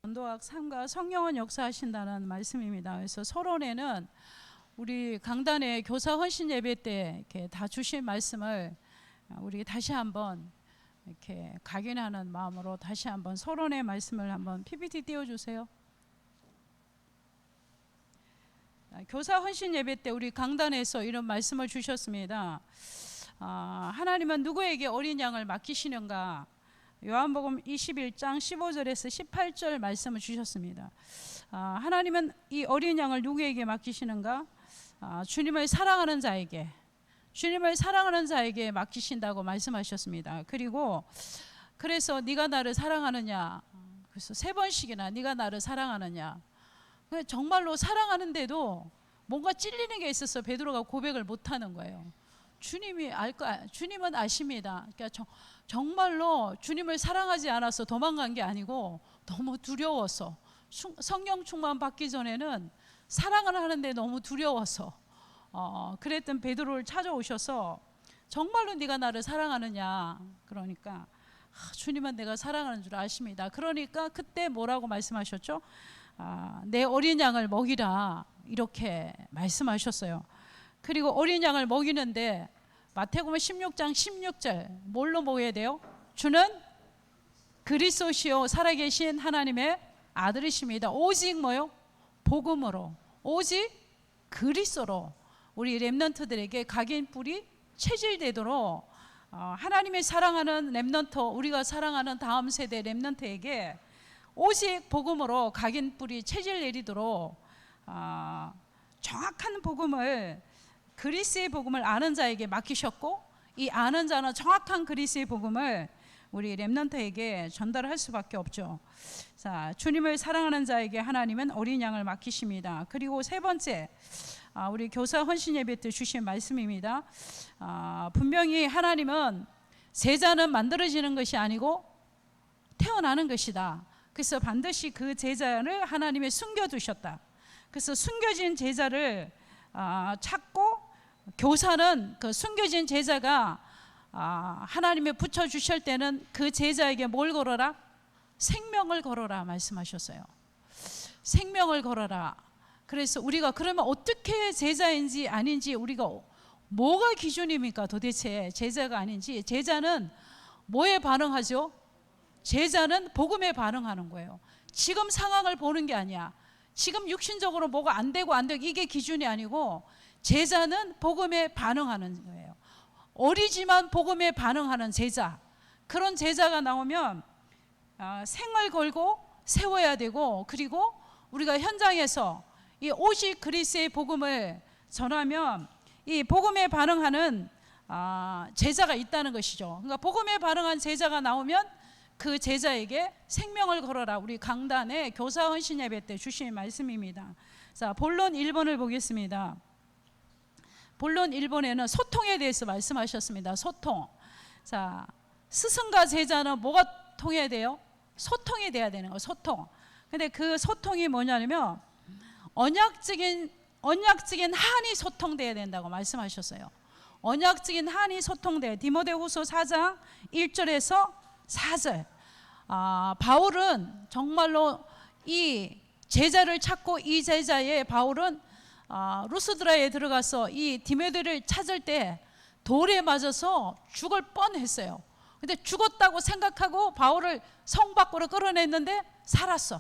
전도학 삶과 성령은 역사하신다는 말씀입니다. 그래서 서론에는 우리 강단의 교사 헌신 예배 때 이렇게 다 주신 말씀을 우리 다시 한번 이렇게 각인하는 마음으로 다시 한번 서론의 말씀을 한번 PPT 띄워주세요. 교사 헌신 예배 때 우리 강단에서 이런 말씀을 주셨습니다. 하나님은 누구에게 어린 양을 맡기시는가? 요한복음 21장 15절에서 18절 말씀을 주셨습니다. 하나님은 이 어린 양을 누구에게 맡기시는가? 주님을 사랑하는 자에게, 주님을 사랑하는 자에게 맡기신다고 말씀하셨습니다. 그래서 네가 나를 사랑하느냐? 그래서 3번씩이나 네가 나를 사랑하느냐? 정말로 사랑하는데도 뭔가 찔리는 게 있어서 베드로가 고백을 못하는 거예요. 주님은 아십니다. 그러니까 정말로 주님을 사랑하지 않아서 도망간 게 아니고 너무 두려워서, 성령 충만 받기 전에는 사랑을 하는데 너무 두려워서 그랬던 베드로를 찾아오셔서 정말로 네가 나를 사랑하느냐? 그러니까 주님은 내가 사랑하는 줄 아십니다. 그러니까 그때 뭐라고 말씀하셨죠? 내 어린 양을 먹이라, 이렇게 말씀하셨어요. 그리고 어린 양을 먹이는데 마태복음 16장 16절 뭘로 먹여야 돼요? 주는 그리스도시요 살아계신 하나님의 아들이십니다. 오직 뭐요? 복음으로, 오직 그리스도로 우리 렘넌트들에게 각인 뿔이 체질되도록 하나님이 사랑하는 렘넌트, 우리가 사랑하는 다음 세대 렘넌트에게 오직 복음으로 각인 뿔이 체질 내리도록 정확한 복음을, 그리스의 복음을 아는 자에게 맡기셨고, 이 아는 자는 정확한 그리스의 복음을 우리 렘넌트에게 전달할 수밖에 없죠. 자, 주님을 사랑하는 자에게 하나님은 어린 양을 맡기십니다. 그리고 3번째, 우리 교사 헌신 예배 때 주신 말씀입니다. 분명히 하나님은 제자는 만들어지는 것이 아니고 태어나는 것이다. 그래서 반드시 그 제자를 하나님이 숨겨두셨다. 그래서 숨겨진 제자를 찾고, 교사는 그 숨겨진 제자가 하나님이 붙여주실 때는 그 제자에게 뭘 걸어라? 생명을 걸어라 말씀하셨어요. 생명을 걸어라. 그래서 우리가 그러면 어떻게 제자인지 아닌지, 우리가 뭐가 기준입니까? 도대체 제자가 아닌지. 제자는 뭐에 반응하죠? 제자는 복음에 반응하는 거예요. 지금 상황을 보는 게 아니야. 지금 육신적으로 뭐가 안 되고 이게 기준이 아니고, 제자는 복음에 반응하는 거예요. 어리지만 복음에 반응하는 제자, 그런 제자가 나오면 생을 걸고 세워야 되고, 그리고 우리가 현장에서 이 오직 그리스의 복음을 전하면 이 복음에 반응하는 제자가 있다는 것이죠. 그러니까 복음에 반응한 제자가 나오면 그 제자에게 생명을 걸어라. 우리 강단의 교사 헌신 예배 때 주신 말씀입니다. 자, 본론 1번을 보겠습니다. 본론 1번에는 소통에 대해서 말씀하셨습니다. 소통. 자, 스승과 제자는 뭐가 통해야 돼요? 소통이 돼야 되는 거예요. 소통. 근데 그 소통이 뭐냐면 언약적인 한이 소통돼야 된다고 말씀하셨어요. 언약적인 한이 소통돼. 디모데후서 4장 1절에서 4절. 바울은 정말로 이 제자를 찾고, 이 제자의 바울은 루스드라에 들어가서 이 디모데를 찾을 때 돌에 맞아서 죽을 뻔했어요. 근데 죽었다고 생각하고 바울을 성 밖으로 끌어냈는데 살았어.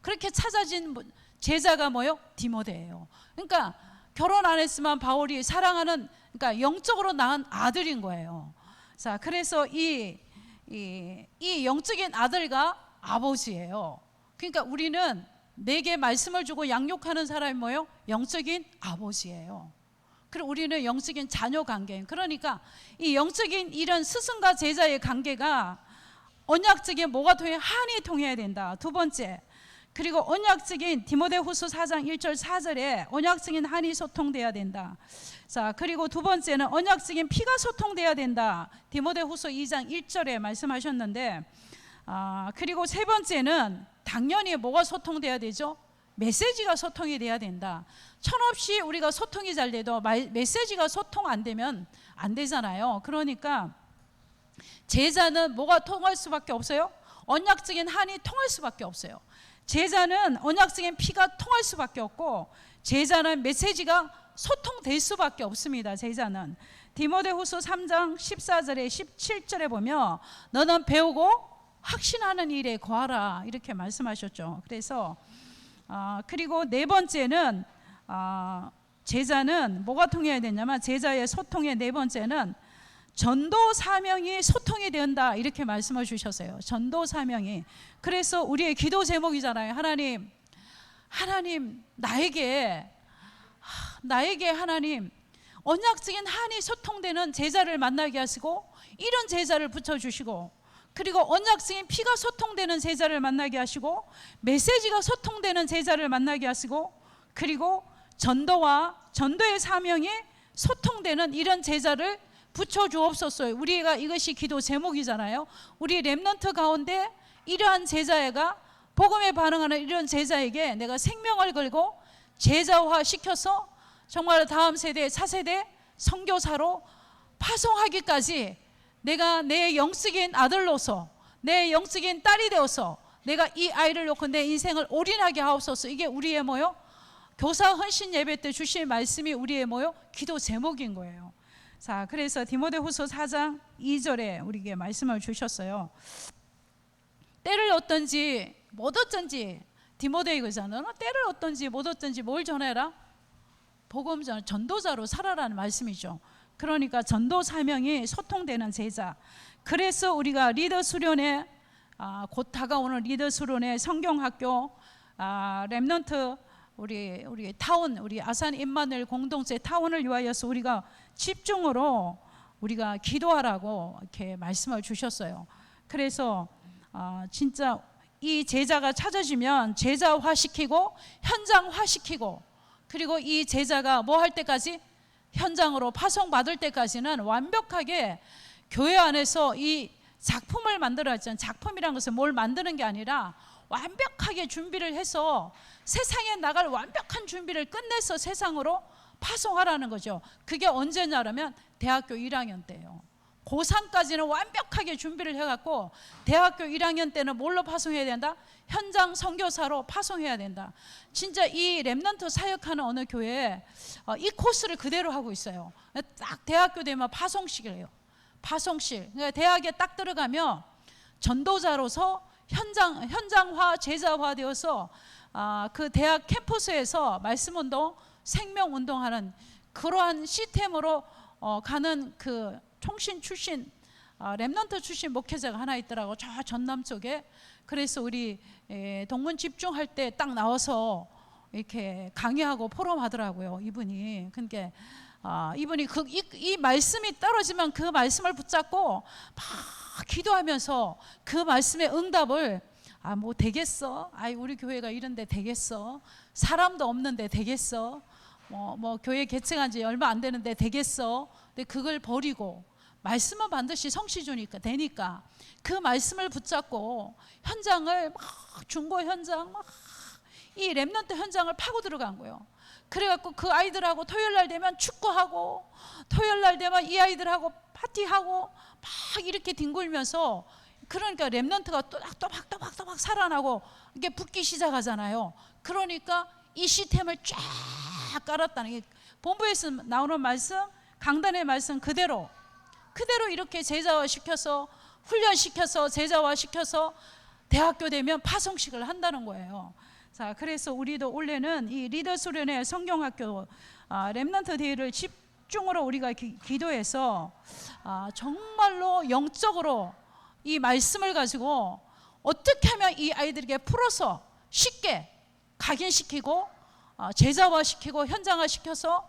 그렇게 찾아진 제자가 뭐요? 디모데예요. 그러니까 결혼 안 했으면 바울이 사랑하는, 그러니까 영적으로 낳은 아들인 거예요. 자, 그래서 이 영적인 아들과 아버지예요. 그러니까 우리는 내게 말씀을 주고 양육하는 사람이 뭐예요? 영적인 아버지예요. 그리고 우리는 영적인 자녀 관계. 그러니까 이 영적인 이런 스승과 제자의 관계가 언약적인 뭐가 통해? 한이 통해야 된다. 2번째, 그리고 언약적인 디모데후서 4장 1절 4절에 언약적인 한이 소통돼야 된다. 자, 그리고 2번째는 언약적인 피가 소통돼야 된다. 디모데후서 2장 1절에 말씀하셨는데, 그리고 3번째는 당연히 뭐가 소통돼야 되죠? 메시지가 소통이 돼야 된다. 천없이 우리가 소통이 잘 돼도 메시지가 소통 안 되면 안 되잖아요. 그러니까 제자는 뭐가 통할 수밖에 없어요? 언약적인 한이 통할 수밖에 없어요. 제자는 언약적인 피가 통할 수밖에 없고, 제자는 메시지가 소통될 수밖에 없습니다. 제자는 디모데후서 3장 14절에 17절에 보면 너는 배우고 확신하는 일에 거하라 이렇게 말씀하셨죠. 그래서 그리고 네 번째는 제자는 뭐가 통해야 되냐면, 제자의 소통의 네 번째는 전도 사명이 소통이 된다 이렇게 말씀을 주셨어요. 전도 사명이. 그래서 우리의 기도 제목이잖아요. 하나님 나에게 하나님 언약적인 한이 소통되는 제자를 만나게 하시고, 이런 제자를 붙여주시고, 그리고 언약적인 피가 소통되는 제자를 만나게 하시고, 메시지가 소통되는 제자를 만나게 하시고, 그리고 전도의 사명이 소통되는 이런 제자를 붙여주옵소서. 우리가 이것이 기도 제목이잖아요. 우리 렘넌트 가운데 이러한 제자가, 복음에 반응하는 이런 제자에게 내가 생명을 걸고 제자화 시켜서 정말 다음 세대, 차세대 선교사로 파송하기까지 내가 내 영적인 아들로서, 내 영적인 딸이 되어서 내가 이 아이를 놓고 내 인생을 올인하게 하옵소서. 이게 우리의 뭐요? 교사 헌신 예배 때 주신 말씀이 우리의 뭐요? 기도 제목인 거예요. 자, 그래서 디모데후서 4장 2절에 우리에게 말씀을 주셨어요. 때를 얻든지 못 얻든지, 디모데에게서는 때를 얻든지 못 얻든지 뭘 전해라? 복음 전도자로 살아라는 말씀이죠. 그러니까 전도 사명이 소통되는 제자. 그래서 우리가 리더 수련회, 곧 다가오는 리더 수련회 성경학교, 렘넌트 우리 타운, 우리 아산 임마누엘 공동체 타운을 위하여서 우리가 집중으로 우리가 기도하라고 이렇게 말씀을 주셨어요. 그래서 진짜 이 제자가 찾아지면 제자화시키고 현장화시키고, 그리고 이 제자가 뭐 할 때까지? 현장으로 파송받을 때까지는 완벽하게 교회 안에서 이 작품을 만들어야죠. 작품이란 것은 뭘 만드는 게 아니라 완벽하게 준비를 해서 세상에 나갈 완벽한 준비를 끝내서 세상으로 파송하라는 거죠. 그게 언제냐면 대학교 1학년 때예요. 고3까지는 완벽하게 준비를 해갖고 대학교 1학년 때는 뭘로 파송해야 된다? 현장 선교사로 파송해야 된다. 진짜 이 렘넌트 사역하는 어느 교회에 이 코스를 그대로 하고 있어요. 딱 대학교 되면 파송식을 해요. 파송식. 그러니까 대학에 딱 들어가면 전도자로서 현장화, 제자화 되어서 그 대학 캠퍼스에서 말씀운동, 생명운동하는 그러한 시스템으로 가는 그 총신 출신, 렘넌트 출신 목회자가 하나 있더라고, 저 전남 쪽에. 그래서 우리 동문 집중할 때 딱 나와서 이렇게 강의하고 포럼하더라고요, 이분이. 그러니까 이분이 이 말씀이 떨어지면 그 말씀을 붙잡고 막 기도하면서 그 말씀의 응답을, 뭐 되겠어? 우리 교회가 이런데 되겠어? 사람도 없는데 되겠어? 뭐 교회 개척한 지 얼마 안 되는데 되겠어? 근데 그걸 버리고 말씀은 반드시 성취주니까 되니까 그 말씀을 붙잡고 현장을 막, 중고 현장 막 이 렘넌트 현장을 파고 들어간 거예요. 그래갖고 그 아이들하고 토요일 날 되면 축구하고, 토요일 날 되면 이 아이들하고 파티하고 막 이렇게 뒹굴면서, 그러니까 렘넌트가 또박 살아나고 이게 붙기 시작하잖아요. 그러니까 이 시스템을 쫙 깔았다는 게 본부에서 나오는 말씀, 강단의 말씀 그대로 이렇게 제자화 시켜서, 훈련시켜서 제자화 시켜서 대학교 되면 파송식을 한다는 거예요. 자, 그래서 우리도 올해는 이 리더 수련회 성경학교 렘넌트 대회를 집중으로 우리가 기도해서 정말로 영적으로 이 말씀을 가지고 어떻게 하면 이 아이들에게 풀어서 쉽게 각인시키고 제자화시키고 현장화시켜서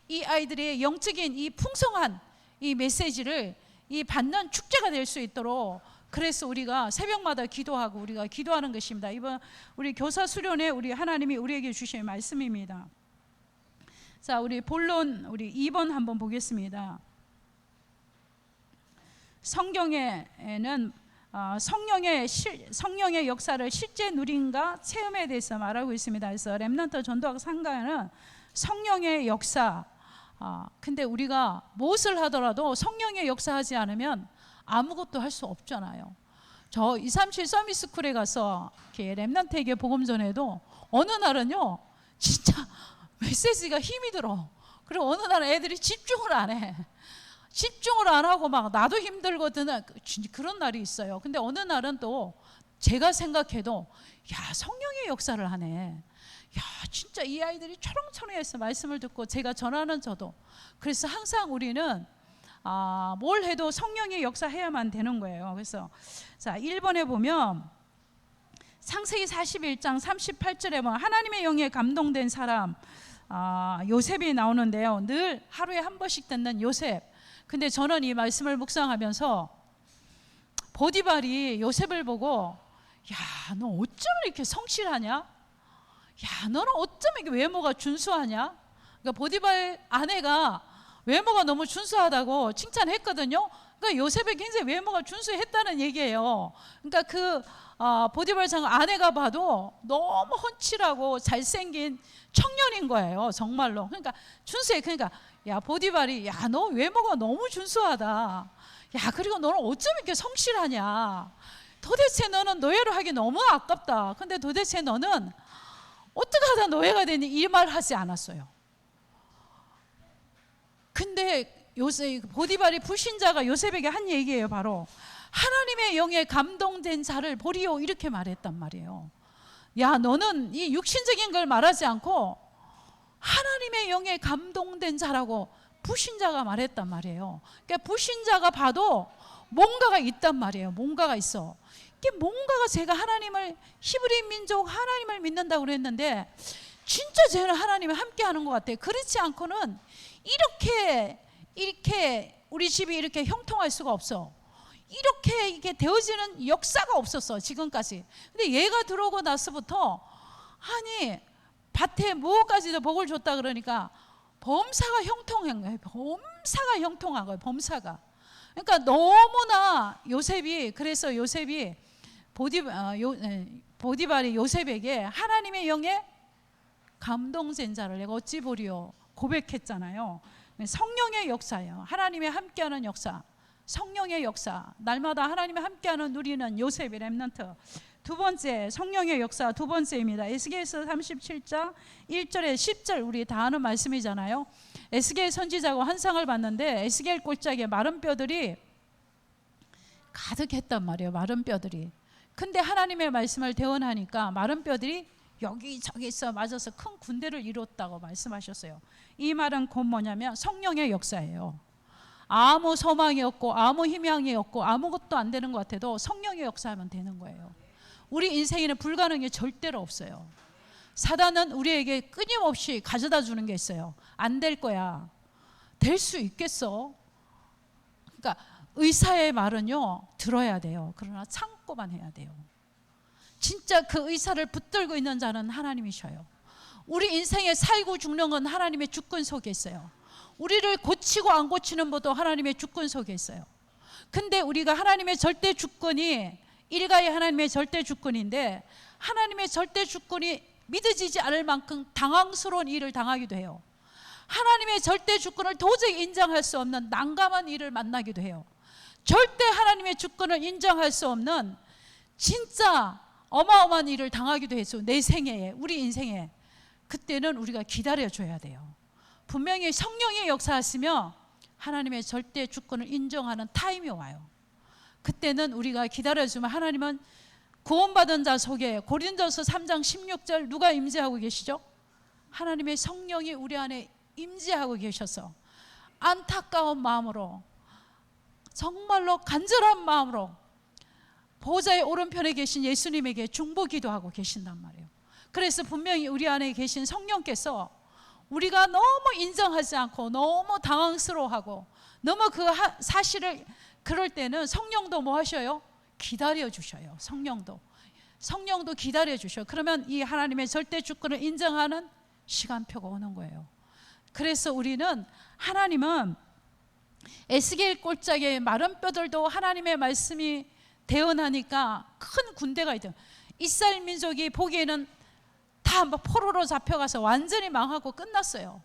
이 아이들의 영적인 이 풍성한 이 메시지를 이 받는 축제가 될 수 있도록, 그래서 우리가 새벽마다 기도하고 우리가 기도하는 것입니다. 이번 우리 교사 수련회 우리 하나님이 우리에게 주신 말씀입니다. 자, 우리 본론 우리 2번 한번 보겠습니다. 성경에는 성령의 역사를 실제 누림과 체험에 대해서 말하고 있습니다. 그래서 렘넌트 전도학 상가에는 성령의 역사, 근데 우리가 무엇을 하더라도 성령의 역사하지 않으면 아무것도 할 수 없잖아요. 저 237 서밋스쿨에 가서 이렇게 렘넌트에게 복음 전해도 어느 날은요 진짜 메시지가 힘이 들어. 그리고 어느 날은 애들이 집중을 안 해. 집중을 안 하고 막 나도 힘들거든. 그런 날이 있어요. 근데 어느 날은 또 제가 생각해도 야, 성령의 역사를 하네. 야, 진짜 이 아이들이 초롱초롱해서 말씀을 듣고 제가 전하는 저도. 그래서 항상 우리는 뭘 해도 성령의 역사해야만 되는 거예요. 그래서 자, 1번에 보면 창세기 41장 38절에 보면 하나님의 영에 감동된 사람 요셉이 나오는데요. 늘 하루에 한 번씩 듣는 요셉. 근데 저는 이 말씀을 묵상하면서 보디발이 요셉을 보고 야, 너 어쩜 이렇게 성실하냐? 야, 너는 어쩜 이렇게 외모가 준수하냐? 그러니까 보디발 아내가 외모가 너무 준수하다고 칭찬했거든요. 그러니까 요셉이 굉장히 외모가 준수했다는 얘기예요. 그러니까 보디발 장관 아내가 봐도 너무 훤칠하고 잘생긴 청년인 거예요. 정말로. 그러니까 준수해. 그러니까 야, 보디발이 야, 너 외모가 너무 준수하다. 야, 그리고 너는 어쩜 이렇게 성실하냐? 도대체 너는 노예로 하기 너무 아깝다. 근데 도대체 너는 어떻게 하다 노예가 되니? 이 말 하지 않았어요. 근데 보디발이 불신자가 요셉에게 한 얘기예요. 바로 하나님의 영에 감동된 자를 보리오, 이렇게 말했단 말이에요. 야, 너는 이 육신적인 걸 말하지 않고 하나님의 영에 감동된 자라고 불신자가 말했단 말이에요. 그러니까 불신자가 봐도 뭔가가 있단 말이에요. 뭔가가 있어. 이게 뭔가가, 제가 하나님을, 히브리 민족 하나님을 믿는다고 그랬는데 진짜 쟤는 하나님이 함께하는 것 같아요. 그렇지 않고는 이렇게 우리 집이 이렇게 형통할 수가 없어. 이렇게 이게 되어지는 역사가 없었어, 지금까지. 근데 얘가 들어오고 나서부터 아니 밭에 무엇까지도 복을 줬다 그러니까 범사가 형통한 거예요. 범사가 형통한 거예요. 범사가. 그러니까 너무나 그래서 요셉이 보디발이 요셉에게 하나님의 영에 감동된 자를 내가 어찌 보리오 고백했잖아요. 성령의 역사예요. 하나님의 함께하는 역사, 성령의 역사. 날마다 하나님의 함께하는 누리는 요셉의 렘넌트. 두 번째, 성령의 역사 두 번째입니다. 에스겔서 37장 1절에 10절, 우리 다 아는 말씀이잖아요. 에스겔 선지자가 환상을 봤는데 에스겔 골짜기에 마른 뼈들이 가득했단 말이에요. 마른 뼈들이. 근데 하나님의 말씀을 대언하니까 마른 뼈들이 여기저기서 맞아서 큰 군대를 이뤘다고 말씀하셨어요. 이 말은 곧 뭐냐면 성령의 역사예요. 아무 소망이 없고 아무 희망이 없고 아무것도 안 되는 것 같아도 성령의 역사하면 되는 거예요. 우리 인생에는 불가능이 절대로 없어요. 사단은 우리에게 끊임없이 가져다 주는 게 있어요. 안 될 거야. 될 수 있겠어. 그러니까 의사의 말은요, 들어야 돼요. 그러나 참고만 해야 돼요. 진짜 그 의사를 붙들고 있는 자는 하나님이셔요. 우리 인생에 살고 죽는 건 하나님의 주권 속에 있어요. 우리를 고치고 안 고치는 것도 하나님의 주권 속에 있어요. 근데 우리가 하나님의 절대 주권이 일가의 하나님의 절대 주권인데 하나님의 절대 주권이 믿어지지 않을 만큼 당황스러운 일을 당하기도 해요. 하나님의 절대 주권을 도저히 인정할 수 없는 난감한 일을 만나기도 해요. 절대 하나님의 주권을 인정할 수 없는 진짜 어마어마한 일을 당하기도 해서 내 생애에, 우리 인생에. 그때는 우리가 기다려줘야 돼요. 분명히 성령의 역사하시며 하나님의 절대 주권을 인정하는 타임이 와요. 그때는 우리가 기다려주면 하나님은 구원받은 자 속에, 고린도서 3장 16절 누가 임재하고 계시죠? 하나님의 성령이 우리 안에 임재하고 계셔서 안타까운 마음으로, 정말로 간절한 마음으로 보좌의 오른편에 계신 예수님에게 중보기도하고 계신단 말이에요. 그래서 분명히 우리 안에 계신 성령께서 우리가 너무 인정하지 않고 너무 당황스러워하고 너무 그 사실을, 그럴 때는 성령도 뭐 하셔요? 기다려 주셔요. 성령도 기다려 주셔요. 그러면 이 하나님의 절대 주권을 인정하는 시간표가 오는 거예요. 그래서 우리는, 하나님은 에스겔 골짜기에 마른 뼈들도 하나님의 말씀이 대언하니까 큰 군대가 있대요. 이스라엘 민족이 보기에는 다 포로로 잡혀가서 완전히 망하고 끝났어요.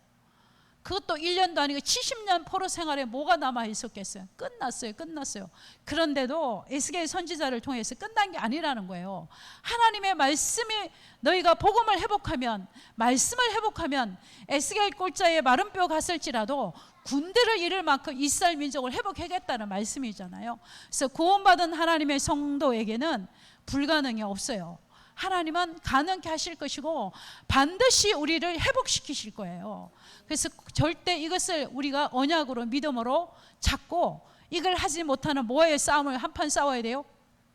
그것도 1년도 아니고 70년 포로 생활에 뭐가 남아 있었겠어요? 끝났어요. 그런데도 에스겔 선지자를 통해서 끝난 게 아니라는 거예요. 하나님의 말씀이 너희가 복음을 회복하면, 말씀을 회복하면 에스겔 골짜기에 마른 뼈 갔을지라도 군대를 이룰 만큼 이스라엘 민족을 회복하겠다는 말씀이잖아요. 그래서 구원받은 하나님의 성도에게는 불가능이 없어요. 하나님은 가능케 하실 것이고 반드시 우리를 회복시키실 거예요. 그래서 절대 이것을 우리가 언약으로 믿음으로 잡고 이걸 하지 못하는 뭐의 싸움을 한판 싸워야 돼요?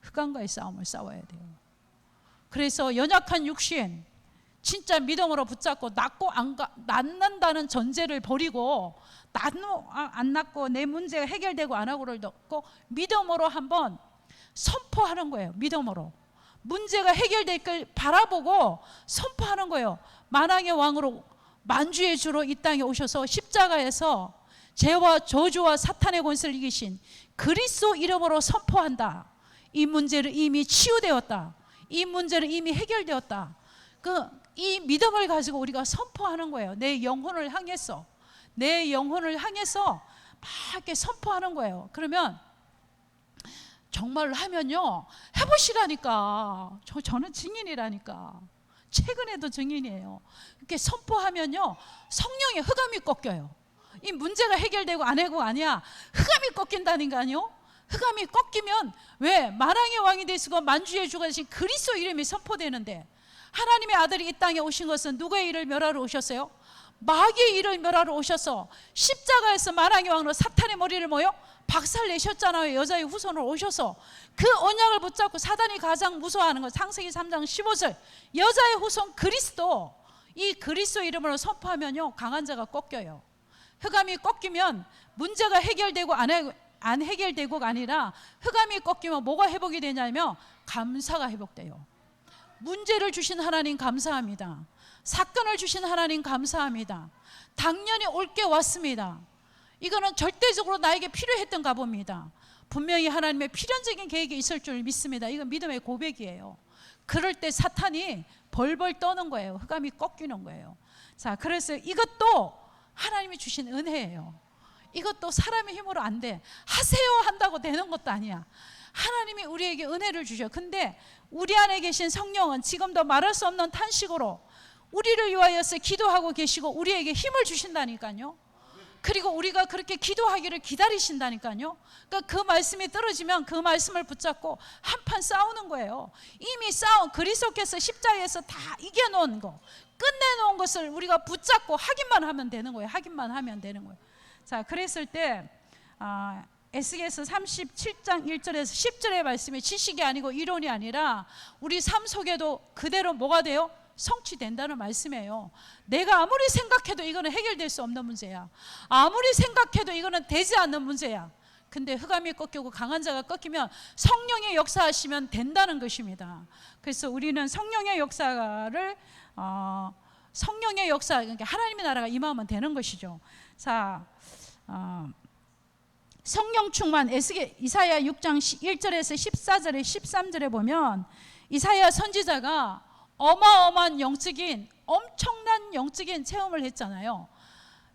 흑암과의 싸움을 싸워야 돼요. 그래서 연약한 육신 진짜 믿음으로 붙잡고 낫는다는 전제를 버리고 안 낫고 내 문제가 해결되고 안 하고를 넣고 믿음으로 한번 선포하는 거예요. 믿음으로 문제가 해결될 걸 바라보고 선포하는 거예요. 만왕의 왕으로 만주의 주로 이 땅에 오셔서 십자가에서 죄와 저주와 사탄의 권세를 이기신 그리스도 이름으로 선포한다. 이 문제를 이미 치유되었다. 이 문제는 이미 해결되었다. 이 믿음을 가지고 우리가 선포하는 거예요. 내 영혼을 향해서 막 이렇게 선포하는 거예요. 그러면 정말로 하면요, 해보시라니까. 저는 증인이라니까. 최근에도 증인이에요. 이렇게 선포하면요, 성령의 흑암이 꺾여요. 이 문제가 해결되고 안 하고 아니야, 흑암이 꺾인다니까요. 흑암이 꺾이면 왜? 만왕의 왕이 되시고 만주의 주가 되신 그리스도 이름이 선포되는데, 하나님의 아들이 이 땅에 오신 것은 누구의 일을 멸하러 오셨어요? 마귀의 일을 멸하러 오셔서 십자가에서 만왕의 왕으로 사탄의 머리를 박살내셨잖아요. 여자의 후손으로 오셔서 그 언약을 붙잡고 사단이 가장 무서워하는 것, 창세기 3장 15절, 여자의 후손 그리스도, 이 그리스도 이름으로 선포하면요, 강한 자가 꺾여요. 흑암이 꺾이면 문제가 해결되고 안 해결되고가 아니라, 흑암이 꺾이면 뭐가 회복이 되냐면 감사가 회복돼요. 문제를 주신 하나님 감사합니다. 사건을 주신 하나님 감사합니다. 당연히 올 게 왔습니다. 이거는 절대적으로 나에게 필요했던가 봅니다. 분명히 하나님의 필연적인 계획이 있을 줄 믿습니다. 이건 믿음의 고백이에요. 그럴 때 사탄이 벌벌 떠는 거예요. 흑암이 꺾이는 거예요. 자, 그래서 이것도 하나님이 주신 은혜예요. 이것도 사람의 힘으로 안 돼. 하세요 한다고 되는 것도 아니야. 하나님이 우리에게 은혜를 주셔. 근데 우리 안에 계신 성령은 지금도 말할 수 없는 탄식으로 우리를 위하여서 기도하고 계시고 우리에게 힘을 주신다니까요. 그리고 우리가 그렇게 기도하기를 기다리신다니까요. 그러니까 그 말씀이 떨어지면 그 말씀을 붙잡고 한판 싸우는 거예요. 이미 그리스도께서 십자가에서 다 이겨놓은 거, 끝내놓은 것을 우리가 붙잡고 하기만 하면 되는 거예요. 하기만 하면 되는 거예요. 자, 그랬을 때 에스겔서 37장 1절에서 10절의 말씀이 지식이 아니고 이론이 아니라 우리 삶 속에도 그대로 뭐가 돼요? 성취된다는 말씀이에요. 내가 아무리 생각해도 이거는 해결될 수 없는 문제야. 아무리 생각해도 이거는 되지 않는 문제야. 근데 흑암이 꺾이고 강한 자가 꺾이면 성령의 역사하시면 된다는 것입니다. 그래서 우리는 성령의 역사를 성령의 역사, 그러니까 하나님의 나라가 임하면 되는 것이죠. 자, 성령 충만, 이사야 6장 1절에서 14절에 13절에 보면 이사야 선지자가 어마어마한 엄청난 영적인 체험을 했잖아요.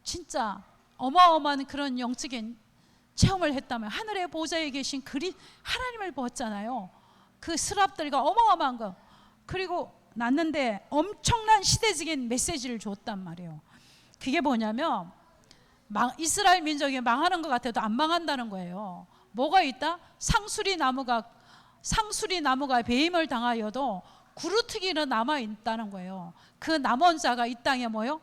진짜 어마어마한 그런 영적인 체험을 했다면 하늘의 보좌에 계신 하나님을 보았잖아요. 그 스랍들과 어마어마한 거. 그리고 났는데 엄청난 시대적인 메시지를 줬단 말이에요. 그게 뭐냐면 이스라엘 민족이 망하는 것 같아도 안 망한다는 거예요. 뭐가 있다? 상수리 나무가 배임을 당하여도 구루트기는 남아있다는 거예요. 그 남은 자가 이 땅에 뭐요?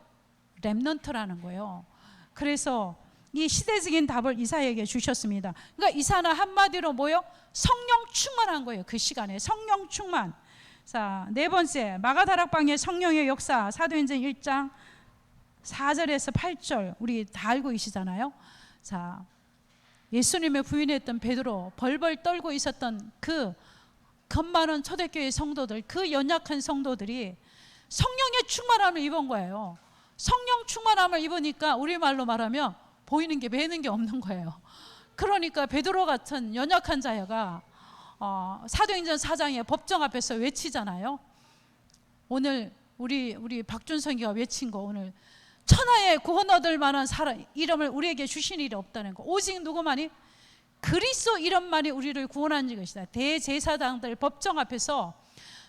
렘넌트라는 거예요. 그래서 이 시대적인 답을 이사야에게 주셨습니다. 그러니까 이사는 한마디로 뭐요? 성령 충만한 거예요. 그 시간에 성령 충만. 자, 네 번째, 마가다락방의 성령의 역사, 사도행전 1장 4절에서 8절 우리 다 알고 계시잖아요. 자, 예수님을 부인했던 베드로, 벌벌 떨고 있었던 그 겁많은 초대교회 성도들, 그 연약한 성도들이 성령의 충만함을 입은 거예요. 성령 충만함을 입으니까 우리말로 말하면 보이는 게 매는 게 없는 거예요. 그러니까 베드로 같은 연약한 자가 사도행전 4장에 법정 앞에서 외치잖아요. 오늘 우리 박준성이가 외친 거 오늘 천하에 구원 얻을 만한 사람 이름을 우리에게 주신 일이 없다는 거. 오직 누구만이? 그리스도 이름만이 우리를 구원하는 것이다. 대제사장들 법정 앞에서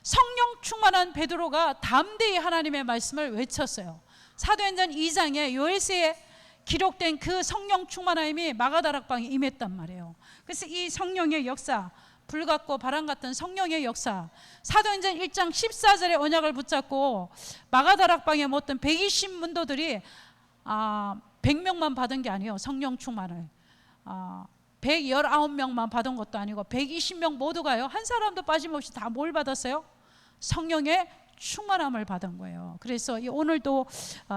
성령 충만한 베드로가 담대히 하나님의 말씀을 외쳤어요. 사도행전 2장에 요엘서에 기록된 그 성령 충만함이 마가다락방에 임했단 말이에요. 그래서 이 성령의 역사, 불 같고 바람 같은 성령의 역사, 사도행전 1장 14절에 언약을 붙잡고 마가다락방에 모였던 120문도들이 100명만 받은 게 아니에요. 성령 충만을 119명만 받은 것도 아니고 120명 모두가요, 한 사람도 빠짐없이 다 뭘 받았어요? 성령의 충만함을 받은 거예요. 그래서 오늘도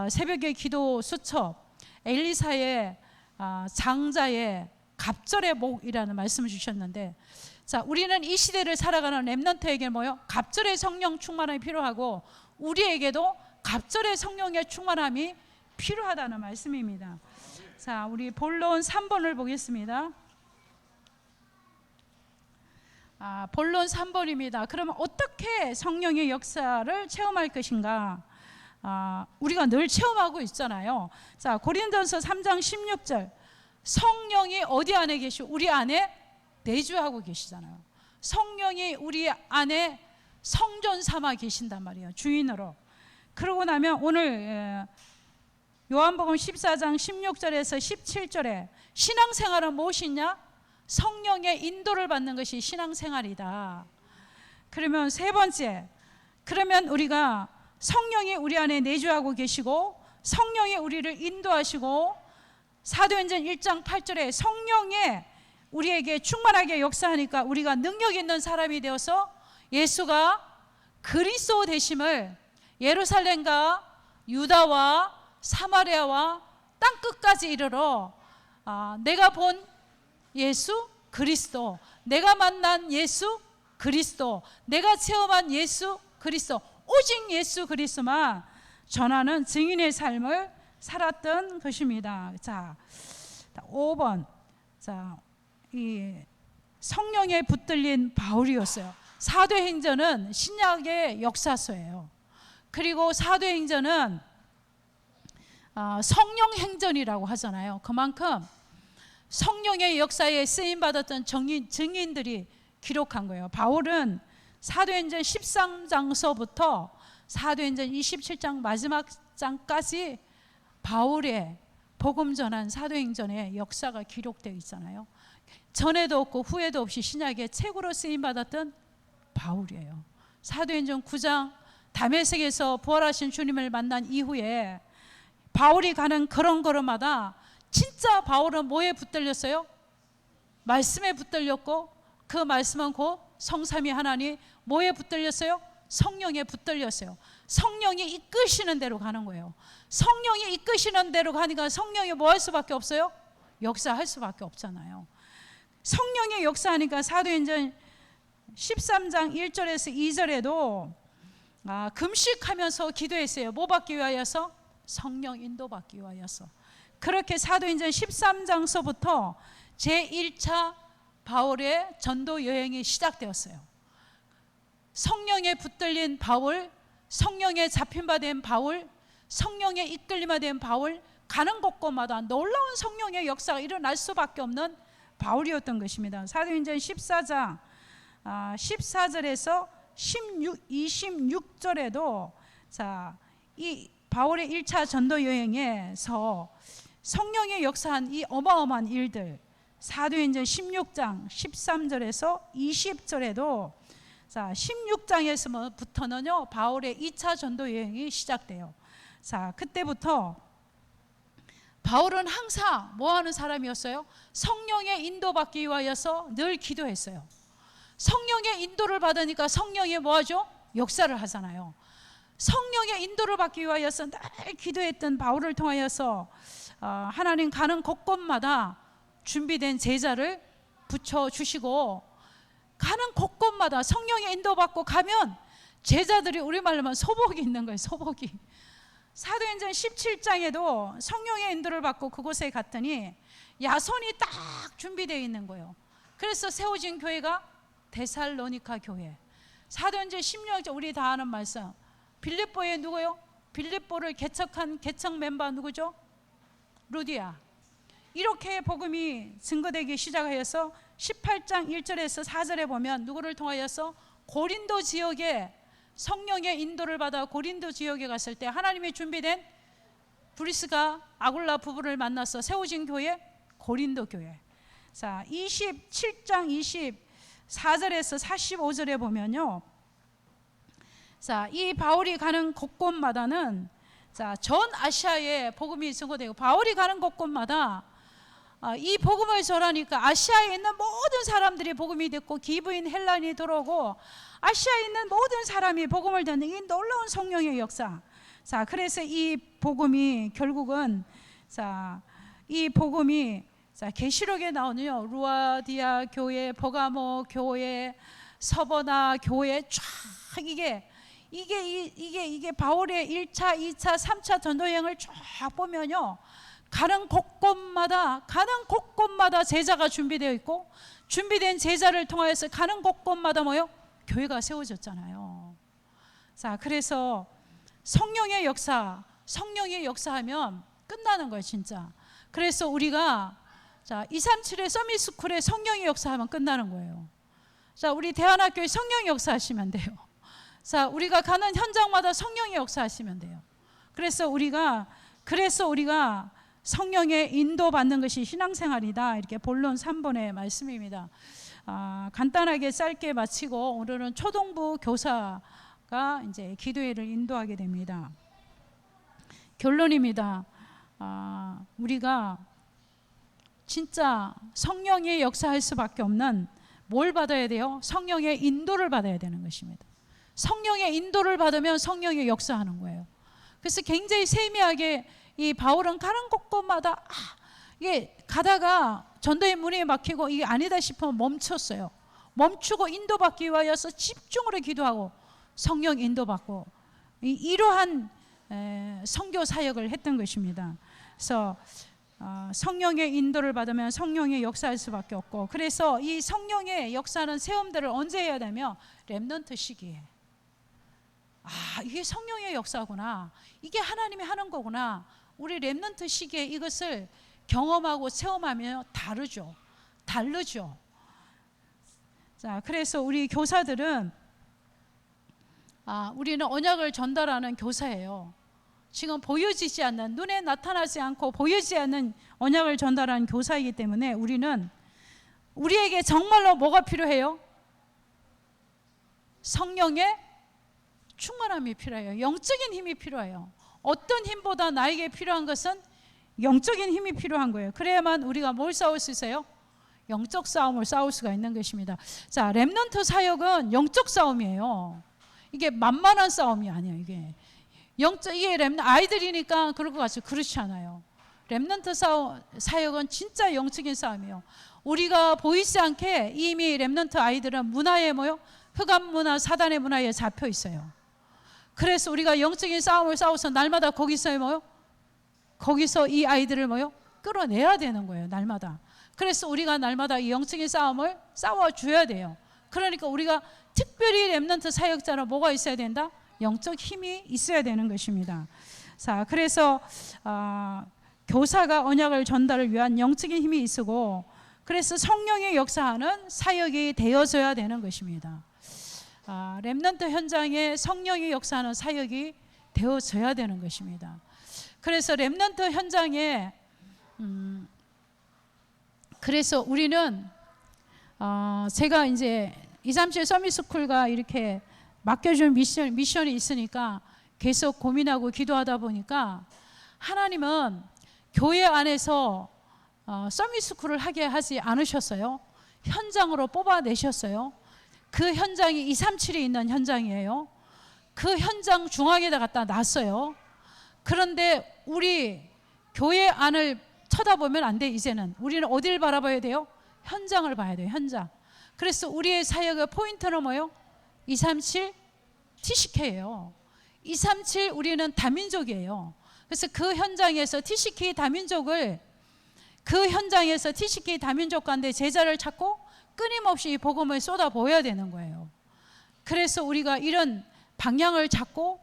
새벽의 기도 수첩 엘리사의 장자의 갑절의 목이라는 말씀을 주셨는데, 자, 우리는 이 시대를 살아가는 렘넌트에게 뭐요? 갑절의 성령 충만함이 필요하고 우리에게도 갑절의 성령의 충만함이 필요하다는 말씀입니다. 자, 우리 본론 3번을 보겠습니다. 본론 3번입니다. 그러면 어떻게 성령의 역사를 체험할 것인가? 우리가 늘 체험하고 있잖아요. 자, 고린도전서 3장 16절, 성령이 어디 안에 계시고 우리 안에 내주하고 계시잖아요. 성령이 우리 안에 성전 삼아 계신단 말이에요, 주인으로. 그러고 나면 오늘 요한복음 14장 16절에서 17절에 신앙생활은 무엇이냐? 성령의 인도를 받는 것이 신앙생활이다. 그러면 세 번째, 그러면 우리가 성령이 우리 안에 내주하고 계시고 성령이 우리를 인도하시고 사도행전 1장 8절에 성령의 우리에게 충만하게 역사하니까 우리가 능력 있는 사람이 되어서 예수가 그리스도 되심을 예루살렘과 유다와 사마리아와 땅끝까지 이르러 내가 본 예수 그리스도, 내가 만난 예수 그리스도, 내가 체험한 예수 그리스도, 오직 예수 그리스도만 전하는 증인의 삶을 살았던 것입니다. 자, 5번. 자, 이 성령에 붙들린 바울이었어요. 사도행전은 신약의 역사서예요. 그리고 사도행전은 성령행전이라고 하잖아요. 그만큼 성령의 역사에 쓰임받았던 증인들이 기록한 거예요. 바울은 사도행전 13장서부터 사도행전 27장 마지막 장까지 바울의 복음 전한 사도행전의 역사가 기록되어 있잖아요. 전에도 없고 후에도 없이 신약의 책으로 쓰임받았던 바울이에요. 사도행전 9장 다메섹에서 부활하신 주님을 만난 이후에 바울이 가는 걸음걸음마다 진짜 바울은 뭐에 붙들렸어요? 말씀에 붙들렸고 그 말씀은 곧 성삼위 하나님 뭐에 붙들렸어요? 성령에 붙들렸어요. 성령이 이끄시는 대로 가는 거예요. 성령이 이끄시는 대로 가니까 성령이 뭐 할 수밖에 없어요? 역사할 수밖에 없잖아요. 성령의 역사하니까 사도행전 13장 1절에서 2절에도 금식하면서 기도했어요. 뭐 받기 위하여서? 성령 인도 받기 위하여서. 그렇게 사도행전 13장서부터 제1차 바울의 전도 여행이 시작되었어요. 성령에 붙들린 바울, 성령에 잡힌 바 된 바울, 성령에 이끌림바 된 바울, 가는 곳곳마다 놀라운 성령의 역사가 일어날 수밖에 없는 바울이었던 것입니다. 사도행전 14장 14절에서 26절에도 자, 이 바울의 1차 전도 여행에서 성령의 역사한 이 어마어마한 일들, 사도행전 16장 13절에서 20절에도 자, 16장에서부터는요 바울의 2차 전도 여행이 시작돼요. 자, 그때부터 바울은 항상 뭐 하는 사람이었어요? 성령의 인도받기 위하여서 늘 기도했어요. 성령의 인도를 받으니까 성령이 뭐 하죠? 역사를 하잖아요. 성령의 인도를 받기 위하여서 늘 기도했던 바울을 통하여서 하나님 가는 곳곳마다 준비된 제자를 붙여주시고 가는 곳곳마다 성령의 인도받고 가면 제자들이 우리말로 하면 소복이 있는 거예요. 소복이. 사도행전 17장에도 성령의 인도를 받고 그곳에 갔더니 야손이 딱 준비되어 있는 거예요. 그래서 세워진 교회가 데살로니가 교회. 사도행전 16장 우리 다 아는 말씀. 빌립보에 누구요? 빌립보를 개척한 개척 멤버 누구죠? 루디아. 이렇게 복음이 증거되기 시작하여서 18장 1절에서 4절에 보면 누구를 통하여서 고린도 지역에 성령의 인도를 받아 고린도 지역에 갔을 때 하나님이 준비된 브리스가 아굴라 부부를 만나서 세워진 교회 고린도 교회. 자, 27장 24절에서 45절에 보면요. 자, 이 바울이 가는 곳곳마다는 자, 전 아시아에 복음이 증거되고 바울이 가는 곳곳마다 이 복음을 전하니까 아시아에 있는 모든 사람들이 복음이 듣고 기브인 헬란이 들어오고 아시아에 있는 모든 사람이 복음을 듣는 이 놀라운 성령의 역사. 자, 그래서 이 복음이 결국은 자, 이 복음이 자, 계시록에 나오는요. 루아디아 교회, 버가모 교회, 서버나 교회 쫙 이게 바울의 1차, 2차, 3차 전도 여행을 쫙 보면요. 가는 곳곳마다 제자가 준비되어 있고 준비된 제자를 통하여서 가는 곳곳마다 뭐요? 교회가 세워졌잖아요. 자, 그래서 성령의 역사하면 끝나는 거예요, 진짜. 그래서 우리가 자, 237의 서밋스쿨에 성령의 역사하면 끝나는 거예요. 자, 우리 대안학교에 성령의 역사하시면 돼요. 자, 우리가 가는 현장마다 성령의 역사하시면 돼요. 그래서 우리가 성령의 인도받는 것이 신앙생활이다. 이렇게 본론 3번의 말씀입니다. 간단하게 짧게 마치고 오늘은 초등부 교사가 이제 기도회를 인도하게 됩니다. 결론입니다. 우리가 진짜 성령의 역사할 수밖에 없는 뭘 받아야 돼요? 성령의 인도를 받아야 되는 것입니다. 성령의 인도를 받으면 성령의 역사하는 거예요. 그래서 굉장히 세미하게 이 바울은 가는 곳곳마다 이게 가다가 전도의 문이 막히고 이게 아니다 싶으면 멈췄어요. 멈추고 인도받기 위하여서 집중으로 기도하고 성령 인도받고 이러한 선교 사역을 했던 것입니다. 그래서 성령의 인도를 받으면 성령의 역사할 수밖에 없고 그래서 이 성령의 역사는 세움들을 언제 해야 되며 렘넌트 시기에 이게 성령의 역사구나. 이게 하나님이 하는 거구나. 우리 렘넌트 시기에 이것을 경험하고 체험하면 다르죠. 자, 그래서 우리 교사들은 우리는 언약을 전달하는 교사예요. 지금 보여지지 않는 눈에 나타나지 않고 보여지지 않는 언약을 전달하는 교사이기 때문에 우리에게 정말로 뭐가 필요해요? 성령의 충만함이 필요해요. 영적인 힘이 필요해요. 어떤 힘보다 나에게 필요한 것은 영적인 힘이 필요한 거예요. 그래야만 우리가 뭘 싸울 수 있어요? 영적 싸움을 싸울 수가 있는 것입니다. 자, 렘넌트 사역은 영적 싸움이에요. 이게 만만한 싸움이 아니에요. 이게 아이들이니까 그럴 것 같죠. 그렇지 않아요. 렘넌트 사역은 진짜 영적인 싸움이에요. 우리가 보이지 않게 이미 렘넌트 아이들은 문화에 흑암 문화, 사단의 문화에 잡혀 있어요. 그래서 우리가 영적인 싸움을 싸워서 날마다 거기서 이 아이들을 끌어내야 되는 거예요. 날마다. 그래서 우리가 날마다 이 영적인 싸움을 싸워줘야 돼요. 그러니까 우리가 특별히 렘넌트 사역자로 뭐가 있어야 된다? 영적 힘이 있어야 되는 것입니다. 자, 그래서 교사가 언약을 전달을 위한 영적인 힘이 있고 그래서 성령의 역사하는 사역이 되어져야 되는 것입니다. 렘넌트 현장에 성령의 역사하는 사역이 되어져야 되는 것입니다. 그래서 렘넌트 현장에 그래서 우리는 제가 이제 237 서밋스쿨과 이렇게 맡겨준 미션이 있으니까 계속 고민하고 기도하다 보니까 하나님은 교회 안에서 서밋스쿨을 하게 하지 않으셨어요. 현장으로 뽑아내셨어요. 그 현장이 237이 있는 현장이에요. 그 현장 중앙에다 갖다 놨어요. 그런데 우리 교회 안을 쳐다보면 안 돼. 이제는 우리는 어디를 바라봐야 돼요? 현장을 봐야 돼요. 현장. 그래서 우리의 사역의 포인트는 뭐예요? 237 TCK예요. 237 우리는 다민족이에요. 그래서 그 현장에서 TCK 다민족을 TCK 다민족 가운데 제자를 찾고 끊임없이 이 복음을 쏟아부어야 되는 거예요. 그래서 우리가 이런 방향을 잡고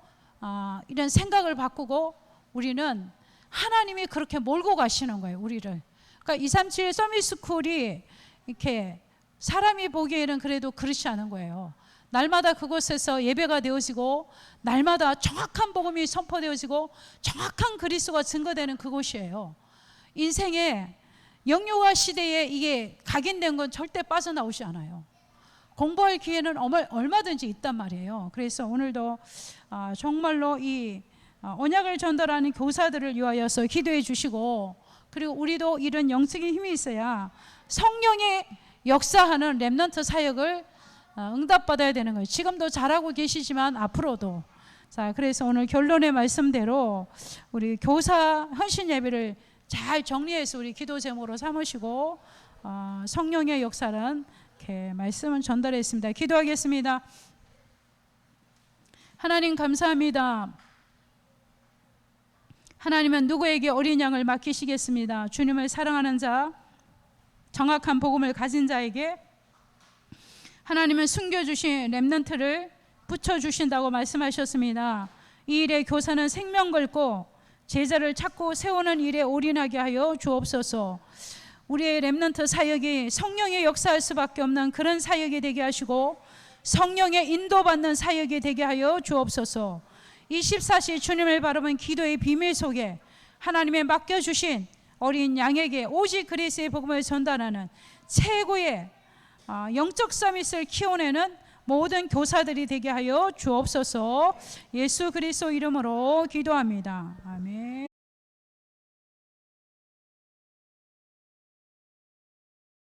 이런 생각을 바꾸고 우리는 하나님이 그렇게 몰고 가시는 거예요, 우리를. 그러니까 237 서밋스쿨이 이렇게 사람이 보기에는 그래도 그렇지 않은 거예요. 날마다 그곳에서 예배가 되어지고 날마다 정확한 복음이 선포되어지고 정확한 그리스도가 증거되는 그곳이에요. 인생에 영유아 시대에 이게 각인된 건 절대 빠져나오지 않아요. 공부할 기회는 얼마든지 있단 말이에요. 그래서 오늘도 정말로 이 언약을 전달하는 교사들을 위하여서 기도해 주시고, 그리고 우리도 이런 영적인 힘이 있어야 성령의 역사하는 렘넌트 사역을 응답받아야 되는 거예요. 지금도 잘하고 계시지만 앞으로도. 자, 그래서 오늘 결론의 말씀대로 우리 교사 헌신 예배를 잘 정리해서 우리 기도 제목으로 삼으시고 성령의 역사는 이렇게 말씀을 전달했습니다. 기도하겠습니다. 하나님 감사합니다. 하나님은 누구에게 어린 양을 맡기시겠습니다. 주님을 사랑하는 자, 정확한 복음을 가진 자에게 하나님은 숨겨주신 렘넌트를 붙여주신다고 말씀하셨습니다. 이 일에 교사는 생명 걸고 제자를 찾고 세우는 일에 올인하게 하여 주옵소서. 우리의 렘넌트 사역이 성령의 역사할 수밖에 없는 그런 사역이 되게 하시고 성령의 인도받는 사역이 되게 하여 주옵소서. 24시 주님을 바라본 기도의 비밀 속에 하나님의 맡겨주신 어린 양에게 오직 그리스도의 복음을 전달하는 최고의 영적 서밋을 키워내는 모든 교사들이 되게 하여 주옵소서. 예수 그리스도 이름으로 기도합니다. 아멘.